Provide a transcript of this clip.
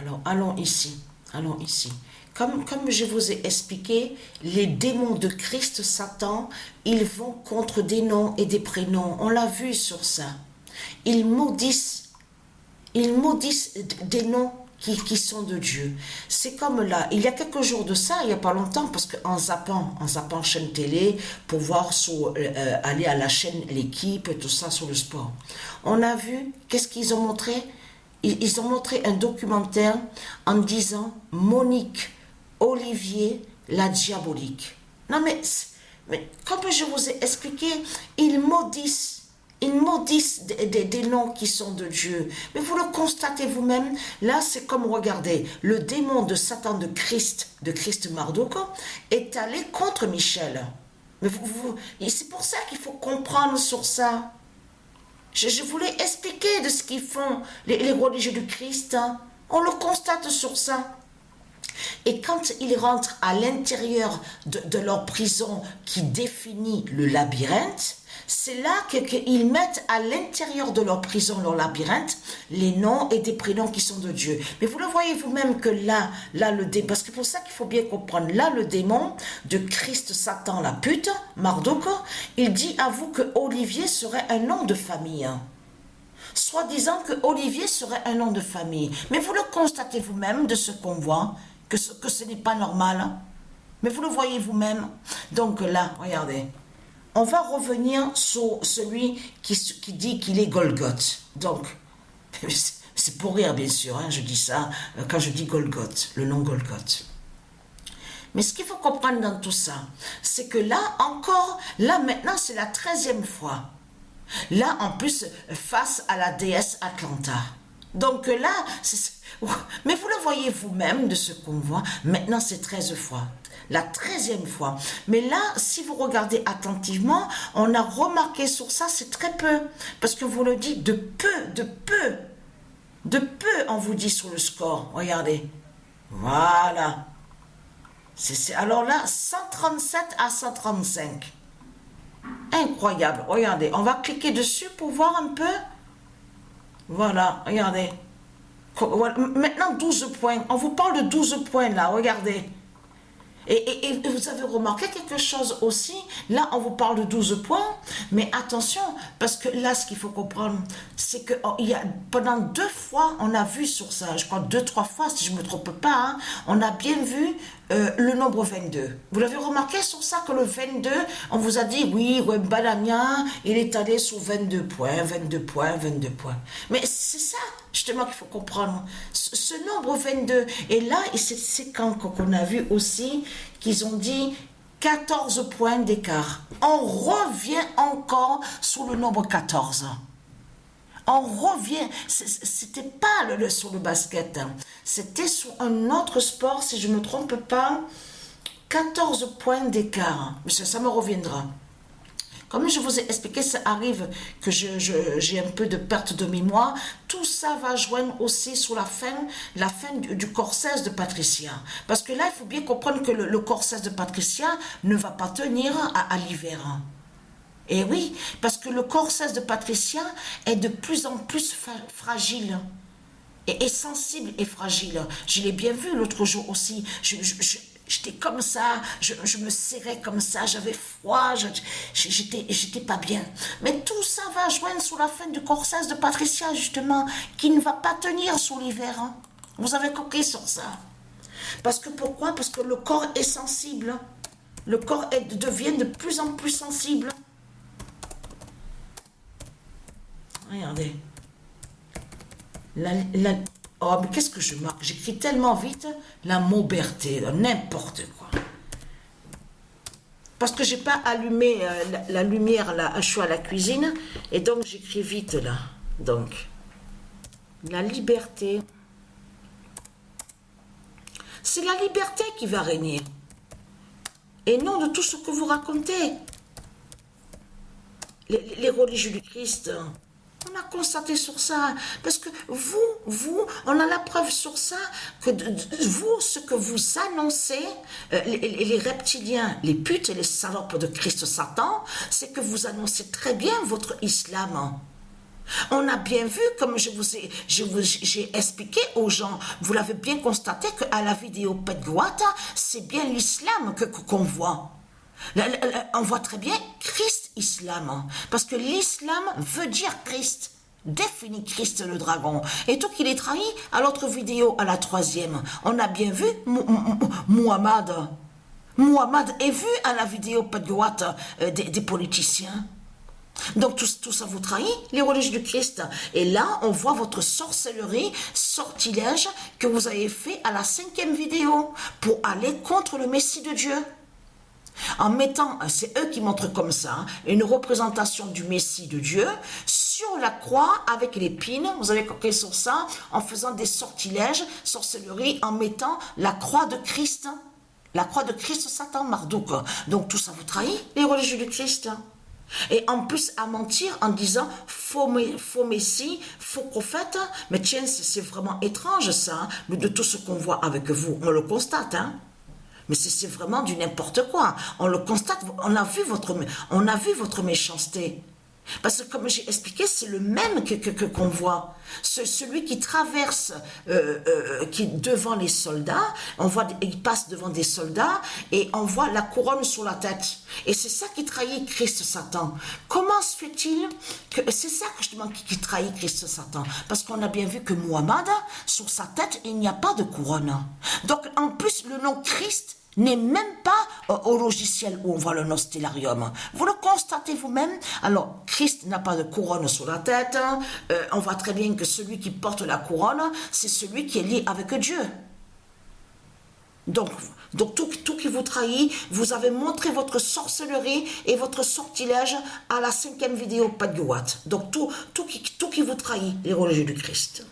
Alors, allons ici. Allons ici. Comme je vous ai expliqué, les démons de Christ, Satan, ils vont contre des noms et des prénoms. On l'a vu sur ça. Ils maudissent des noms qui sont de Dieu. C'est comme là, il y a quelques jours de ça, il n'y a pas longtemps, parce qu'en zappant chaîne télé, pour voir aller à la chaîne L'équipe et tout ça sur le sport, on a vu, qu'est-ce qu'ils ont montré? Ils ont montré un documentaire en disant Monique Olivier, la diabolique. Non mais comme je vous ai expliqué, ils maudissent des noms qui sont de Dieu. Mais vous le constatez vous-même, là c'est comme, regardez, le démon de Satan de Christ Marduk, est allé contre Michel. Mais c'est pour ça qu'il faut comprendre sur ça. Je voulais expliquer de ce qu'ils font, les religieux du Christ. Hein. On le constate sur ça. Et quand ils rentrent à l'intérieur de leur prison qui définit le labyrinthe, c'est là qu'ils mettent à l'intérieur de leur prison, leur labyrinthe, les noms et des prénoms qui sont de Dieu. Mais vous le voyez vous-même que là le démon, parce que c'est pour ça qu'il faut bien comprendre, là le démon de Christ, Satan, la pute, Marduk, il dit à vous que Olivier serait un nom de famille. Soit disant que Olivier serait un nom de famille. Mais vous le constatez vous-même de ce qu'on voit, que ce n'est pas normal. Mais vous le voyez vous-même. Donc là, regardez. On va revenir sur celui qui dit qu'il est Golgoth. Donc, c'est pour rire bien sûr, hein, je dis ça quand je dis Golgoth, le nom Golgoth. Mais ce qu'il faut comprendre dans tout ça, c'est que là encore, là maintenant c'est la 13e fois. Là en plus face à la déesse Atlanta. Donc là, mais vous le voyez vous-même de ce qu'on voit, maintenant c'est 13 fois. La 13e fois. Mais là, si vous regardez attentivement, on a remarqué sur ça, c'est très peu. Parce que vous le dites de peu, on vous dit sur le score. Regardez. Voilà. Alors là, 137 à 135. Incroyable. Regardez, on va cliquer dessus pour voir un peu. Voilà, regardez. Maintenant, 12 points. On vous parle de 12 points là, regardez. Et vous avez remarqué quelque chose aussi, là on vous parle de 12 points, mais attention, parce que là ce qu'il faut comprendre, c'est que pendant 2 fois, on a vu sur ça, je crois 2-3 fois si je ne me trompe pas, hein, on a bien vu le nombre 22. Vous l'avez remarqué sur ça, que le 22, on vous a dit, oui, Wembalania, il est allé sur 22 points, 22 points, 22 points. Mais c'est ça, justement, qu'il faut comprendre. Ce nombre 22, et là, c'est quand qu'on a vu aussi qu'ils ont dit 14 points d'écart. On revient encore sur le nombre 14. On revient, c'était pas sur le basket, hein. C'était sur un autre sport, si je ne me trompe pas, 14 points d'écart. Ça me reviendra. Comme je vous ai expliqué, ça arrive que j'ai un peu de perte de mémoire. Tout ça va joindre aussi sur la fin du corset de Patricia. Parce que là, il faut bien comprendre que le corset de Patricia ne va pas tenir à l'hiver. Et oui, parce que le corset de Patricia est de plus en plus fragile. Et sensible et fragile. Je l'ai bien vu l'autre jour aussi. J'étais comme ça, je me serrais comme ça, j'avais froid, j'étais pas bien. Mais tout ça va joindre sur la fin du corset de Patricia, justement, qui ne va pas tenir sous l'hiver. Hein. Vous avez compris sur ça. Parce que pourquoi? Parce que le corps est sensible. Le corps devient de plus en plus sensible. Regardez. Oh, mais qu'est-ce que je marque? J'écris tellement vite la Mauberté, n'importe quoi. Parce que j'ai pas allumé la lumière là, je suis à la cuisine, et donc j'écris vite là. Donc, la liberté. C'est la liberté qui va régner. Et non de tout ce que vous racontez. Les religieux du Christ. On a constaté sur ça, parce que vous, on a la preuve sur ça, que vous, ce que vous annoncez, les reptiliens, les putes et les salopes de Christ Satan, c'est que vous annoncez très bien votre islam. On a bien vu, comme j'ai expliqué aux gens, vous l'avez bien constaté qu'à la vidéo Pedguata, c'est bien l'islam qu'on voit. On voit très bien Christ-Islam, parce que l'islam veut dire Christ. Définit Christ le dragon. Et tout qu'il est trahi, à l'autre vidéo, à la 3e, on a bien vu Muhammad. Muhammad est vu à la vidéo Pedguata des politiciens. Donc tout ça vous trahit, les religieux du Christ. Et là, on voit votre sorcellerie, sortilège que vous avez fait à la 5e vidéo pour aller contre le Messie de Dieu. En mettant, c'est eux qui montrent comme ça, une représentation du Messie de Dieu sur la croix avec l'épine. Vous avez compris sur ça, en faisant des sortilèges, sorcellerie, en mettant la croix de Christ. La croix de Christ, Satan, Marduk. Donc tout ça vous trahit, les religieux du Christ. Et en plus à mentir en disant faux messie, faux prophète. Mais tiens, c'est vraiment étrange ça, de tout ce qu'on voit avec vous. On le constate, hein. Mais c'est vraiment du n'importe quoi. On le constate, on a vu votre méchanceté. Parce que comme j'ai expliqué, c'est le même qu'on voit. Celui qui traverse, qui devant les soldats, il passe devant des soldats et on voit la couronne sur la tête. Et c'est ça qui trahit Christ Satan. Comment se fait-il que c'est ça justement qui trahit Christ Satan? Parce qu'on a bien vu que Muhammad, sur sa tête, il n'y a pas de couronne. Donc en plus, le nom Christ n'est même pas au logiciel où on voit le nom stellarium. Vous le constatez vous-même. Alors, Christ n'a pas de couronne sur la tête. On voit très bien que celui qui porte la couronne, c'est celui qui est lié avec Dieu. Donc tout qui vous trahit, vous avez montré votre sorcellerie et votre sortilège à la 5e vidéo Pedguata. Donc tout qui vous trahit, les religieux du Christ.